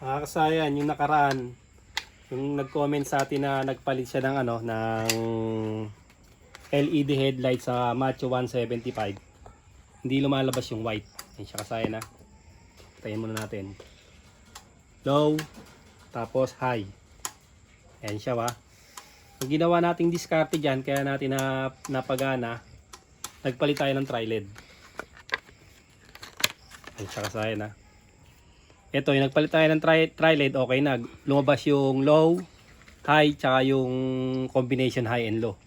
Kasayan, yung nakaraan, yung nag-comment sa atin na nagpalit siya ng ng LED headlight sa Macho 175. Hindi lumalabas yung white. Yan siya kasayan na. Tayin muna natin. Low, tapos high. Yan siya wa. Ang ginawa nating diskarte dyan, kaya natin napagana, nagpalit tayo ng tri-LED. Yan siya kasayan na. Ito, yung nagpalit tayo ng tri-LED, okay na. Lumabas yung low, high, tsaka yung combination high and low.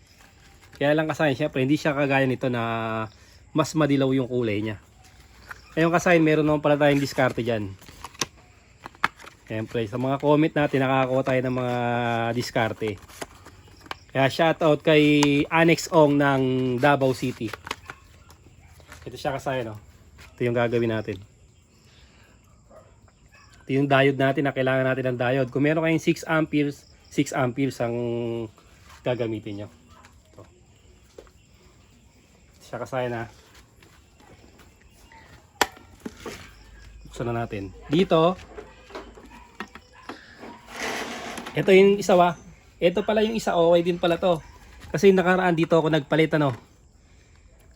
Kaya lang kasayan, syempre, hindi siya kagaya nito na mas madilaw yung kulay niya. Ngayon kasayan, meron naman pala tayong diskarte dyan. Syempre, sa mga comment natin, nakakakuha tayo ng mga diskarte. Kaya shoutout kay Annex Ong ng Davao City. Ito siya kasayan, no? Ito yung gagawin natin. Ito yung diode natin na kailangan natin ng diode. Kung meron kayong 6 amperes ang gagamitin nyo. Ito. Siya kasayan na. Buksan na natin. Dito, ito yung isa wa. Ito pala yung isa, okay din pala to. Kasi nakaraan dito ako nagpalit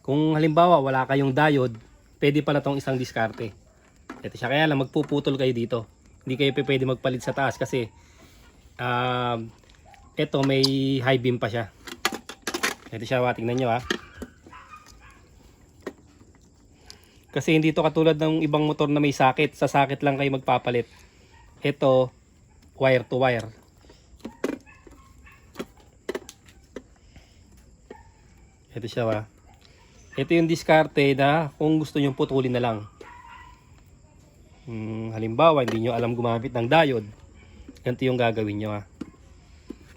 Kung halimbawa wala kayong diode, pwede pala tong isang diskarte. Ito siya, kaya lang magpuputol kayo dito. Hindi kayo pwede magpalit sa taas kasi ito may high beam pa siya. Ito siya, tingnan nyo ha. Kasi hindi to katulad ng ibang motor na may sakit. Sa sakit lang kayo magpapalit. Ito, wire to wire. Ito siya ha. Ito yung diskarte na kung gusto nyo putulin na lang. Halimbawa hindi nyo alam gumamit ng diode, ganito yung gagawin nyo ha,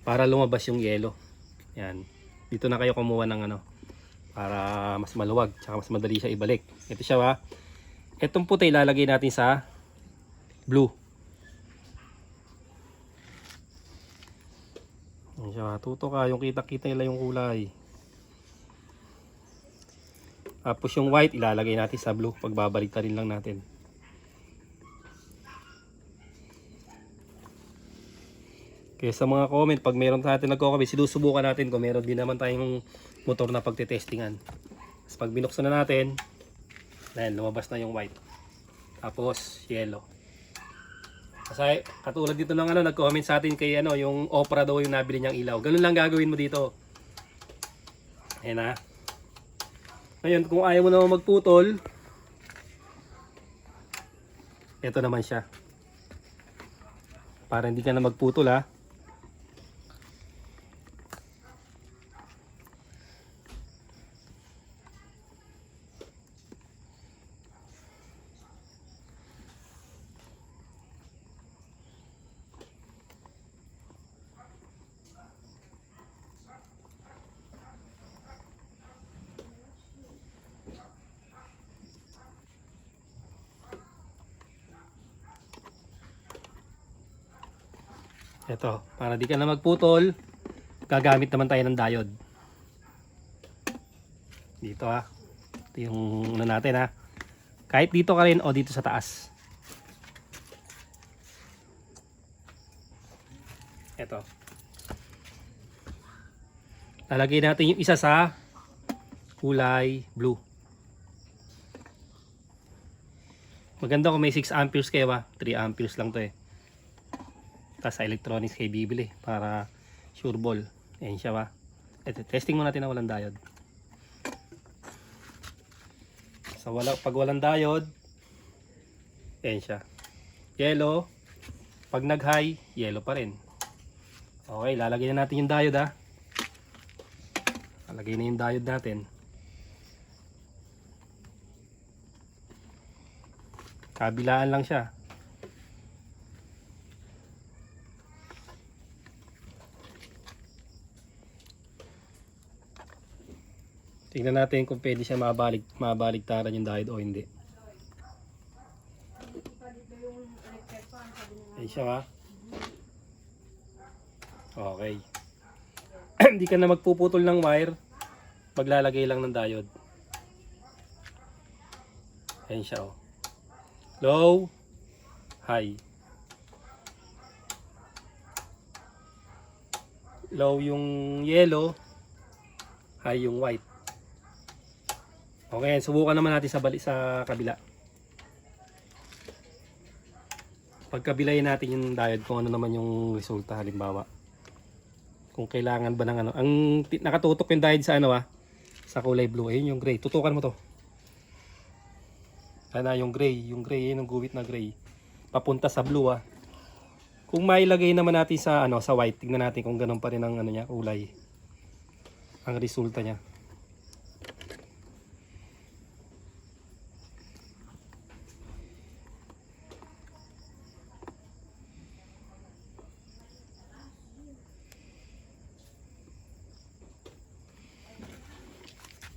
para lumabas yung yellow. Yan, dito na kayo kumuha ng para mas maluwag tsaka mas madali siya ibalik. Ito siya ha. Itong puti ilalagay natin sa blue. Yan siya ha. Tuto ka, yung kita nila yung kulay. Tapos yung white ilalagay natin sa blue, pagbabalik rin lang natin. Kaya sa mga comment, pag meron natin nagko-comment, sinusubukan natin kung meron din naman tayong motor na pagtitestingan. Tapos pag binuksan na natin, ayan, lumabas na yung white. Tapos yellow. Kasi katulad dito ng nag-comment sa atin kay yung Opera daw yung nabili niyang ilaw. Ganun lang gagawin mo dito. Ayan na. Ngayon, kung ayaw mo naman magputol, ito naman siya. Para hindi ka na magputol ha. Ito, para di ka na magputol, gagamit naman tayo ng diode. Dito ha. Ito yung natin ha. Kahit dito ka rin o dito sa taas. Ito. Lalagay natin yung isa sa kulay blue. Maganda kung may 6 amperes kayo ha. 3 amperes lang to eh. Sa electronics kayo bibili para sure ball. Ayan siya ba. Ito, testing mo natin na walang diode. So pag walang diode, ayan siya. Yellow. Pag nag high, yellow pa rin. Okay, lalagay na natin yung diode ha. Lalagay na yung diode natin. Kabilaan lang siya. Tingnan natin kung pwede siya mabaligtaran yung diode o hindi. Ayan siya ha. Okay. Hindi ka na magpuputol ng wire. Maglalagay lang ng diode. Ayan siya oh. Low, high. Low yung yellow, high yung white. Okay, subukan naman natin sa kabila. Pagkabilayin natin yung diode kung ano naman yung resulta halimbawa. Kung kailangan ba ng ano. Nakatutok yung diode sa ano sa kulay blue. Ayun yung gray. Tutukan mo to. Ano yung gray. Yung gray, yun yung guhit na gray. Papunta sa blue Kung mailagay naman natin sa sa white, tingnan natin kung ganun pa rin ang ano niya, kulay. Ang resulta niya.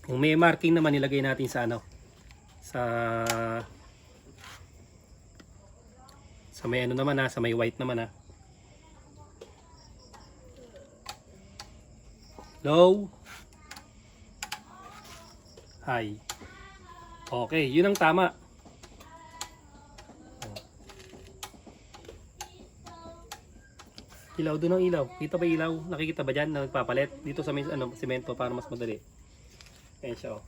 Kung may marking naman nilagay natin sa sa may ano naman sa may white naman Low, high. Okay, yun ang tama. Ilaw doon ang ilaw. Kita ba ilaw? Nakikita ba dyan na nagpapalit? Dito sa may semento para mas madali. Ayan siya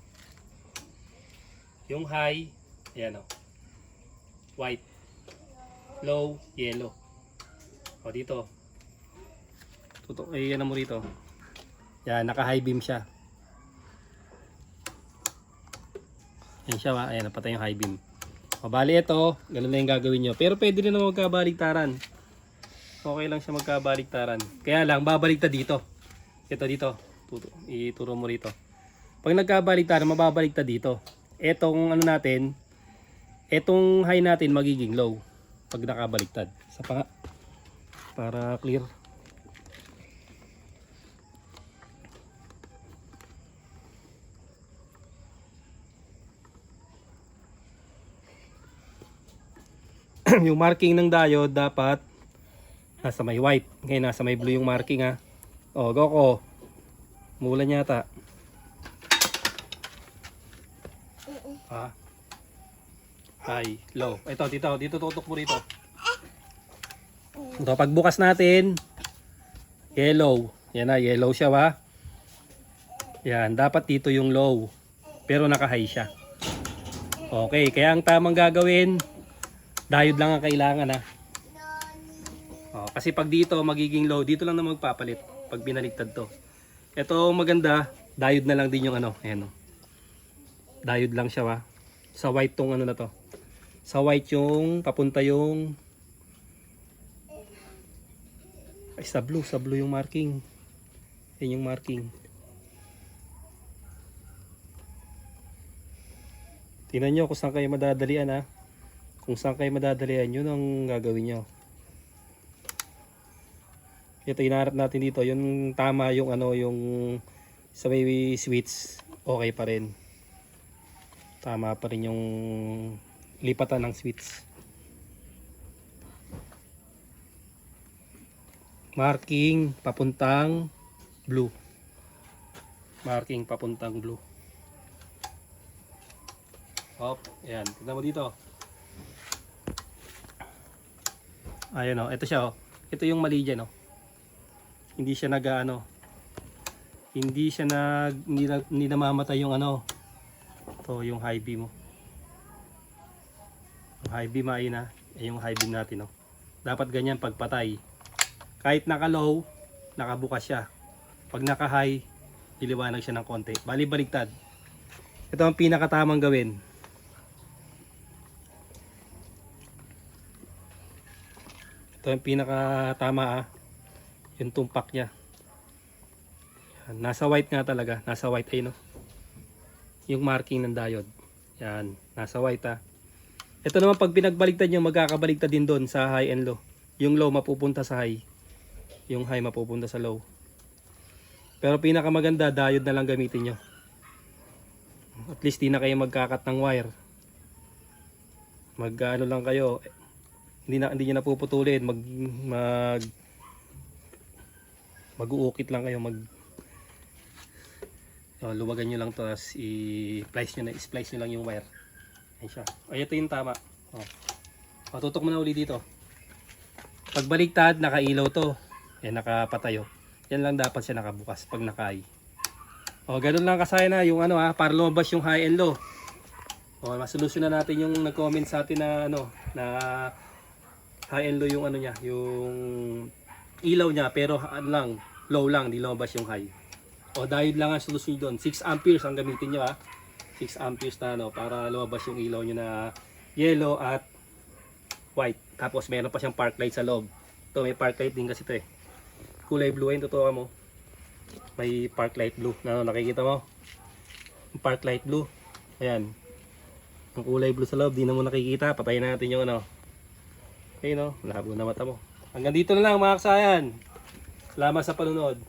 Yung high, ayan white. Low, yellow. Dito. Ayan mo rito. Yan, naka high beam siya. Ayan siya ayan, napatay yung high beam. Bali ito, ganun na yung gagawin nyo. Pero pwede rin naman magkabaligtaran. Okay lang siya magkabaligtaran. Kaya lang, babaligtad dito. Ito dito. Ituro mo rito. Pag nagkabaligtaran, mababaligtad dito. Etong natin, etong high natin magiging low. Pag nakabaligtad. Isa pa nga. Para clear. Yung marking ng diode dapat nasa may white. Ngayon nasa may blue yung marking Goko. Mulan yata. High, low. Ito, dito tutok mo rito. Ito, pagbukas natin, yellow. Yan yellow siya Yan, dapat dito yung low. Pero naka-high siya. Okay, kaya ang tamang gagawin, diode lang ang kailangan kasi pag dito magiging low, dito lang na magpapalit pag binaligtad to. Ito maganda, diode na lang din yung ayan diode lang siya sa white tong na to. Sa white yung papunta yung sa blue yung marking. Yan yung marking. Tingnan nyo kung saan kayo madadalian Kung saan kayo madadalian, yun ang gagawin nyo. Ito hinaharap natin dito, yung tama yung yung sa may switch, okay pa rin. Tama pa rin yung lipatan ng switch. Marking papuntang blue. Marking papuntang blue. Ayan, tignan mo dito. Ayan ito siya Ito yung mali dyan Hindi siya hindi siya hindi namamatay yung ito yung high beam Yung high beam yung high beam natin Dapat ganyan pagpatay. Kahit naka low, nakabukas siya. Pag naka high, iliwanag siya ng konti. Bali baligtad. Ito ang pinakatamang gawin. Ito yung pinakatama yung tumpak niya. Nasa white nga talaga. Nasa white yung marking ng diode. Yan. Nasa white Ito naman pag pinagbaligtad nyo, magkakabaligtad din doon sa high and low. Yung low mapupunta sa high. Yung high mapupunta sa low. Pero pinakamaganda, diode na lang gamitin nyo. At least di na kayo magkakat ng wire. Lang kayo. Hindi nyo napuputulin. Mag-uukit lang kayo. Luwagan nyo lang to. Tapos i-splice nyo lang yung wire. Ayan siya. Ito yung tama. Tutok mo na uli dito. Pagbaligtad, nakailaw to. Nakapatayo. Yan lang dapat siya nakabukas pag naka-high. O, ganun lang kasaya na yung ano para lumabas yung high and low. O, masolusyon na natin yung nag-comment sa atin na na high and low yung ano niya, yung ilaw niya, pero ano lang, low lang, di lumabas yung high. O, diode lang ang solusyon doon. 6 amperes ang gamitin niyo 6 amperes na para lumabas yung ilaw niyo na yellow at white. Tapos meron pa siyang park light sa loob. Ito, may park light din kasi ito Kulay blue ayun, totoo mo. May park light blue. Nakikita mo? Yung park light blue. Ayan. Yung kulay blue sa loob, di na mo nakikita. Patayin natin yung Ayun labo na mata mo. Hanggang dito na lang mga kasayan. Salamat sa panunod.